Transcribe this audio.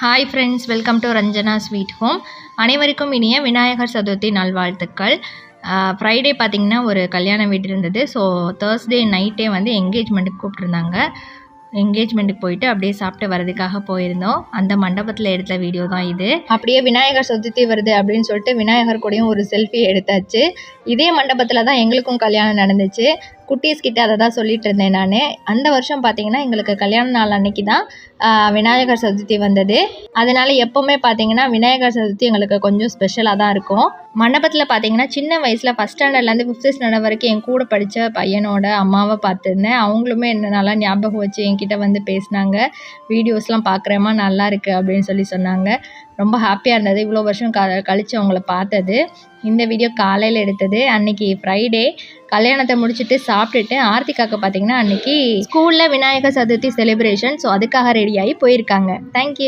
Hi friends, welcome to Ranjana sweet home. அனைவருக்கும் இனிய விநாயகர் சதுர்த்தி நல்வாழ்த்துக்கள். ஃப்ரைடே பார்த்திங்கன்னா ஒரு கல்யாண வீடு இருந்தது. ஸோ தேர்ஸ்டே நைட்டே வந்து என்கேஜ்மெண்ட்டுக்கு கூப்பிட்ருந்தாங்க. என்கேஜ்மெண்ட்டுக்கு போயிட்டு அப்படியே சாப்பிட்டு வரதுக்காக போயிருந்தோம். அந்த மண்டபத்தில் எடுத்த வீடியோ தான் இது. அப்படியே விநாயகர் சதுர்த்தி வருது அப்படின்னு சொல்லிட்டு விநாயகர் கூடயும் ஒரு செல்ஃபி எடுத்தாச்சு. இதே மண்டபத்தில் தான் எங்களுக்கும் கல்யாணம் நடந்துச்சு. குட்டீஸ் கிட்ட அதை தான் சொல்லிட்டு இருந்தேன் நான். அந்த வருஷம் பார்த்தீங்கன்னா எங்களுக்கு கல்யாண நாள் அன்னைக்கு தான் விநாயகர் சதுர்த்தி வந்தது. அதனால எப்போவுமே பார்த்தீங்கன்னா விநாயகர் சதுர்த்தி எங்களுக்கு கொஞ்சம் ஸ்பெஷலாக தான் இருக்கும். மண்டபத்தில் பார்த்தீங்கன்னா சின்ன வயசில் ஃபஸ்ட் ஸ்டாண்டர்ட்லேருந்து 5th ஸ்டாண்டர்ட் வரைக்கும் என் கூட படித்த பையனோட அம்மாவை பார்த்துருந்தேன். அவங்களுமே என்ன நல்லா ஞாபகம் வச்சு என்கிட்ட வந்து பேசினாங்க. வீடியோஸ்லாம் பார்க்குறேம்மா நல்லா இருக்குது அப்படின்னு சொன்னாங்க. ரொம்ப ஹாப்பியாக இருந்தது இவ்வளோ வருஷம் கழித்து அவங்கள பார்த்தது. இந்த வீடியோ காலையில் எடுத்தது. அன்றைக்கி ஃப்ரைடே கல்யாணத்தை முடிச்சுட்டு சாப்பிட்டுட்டு ஆர்த்திகாக்கு பார்த்தீங்கன்னா அன்றைக்கி ஸ்கூலில் விநாயகர் சதுர்த்தி செலிப்ரேஷன். ஸோ அதுக்காக ரெடியாகி போயிருக்காங்க. தேங்க்யூ.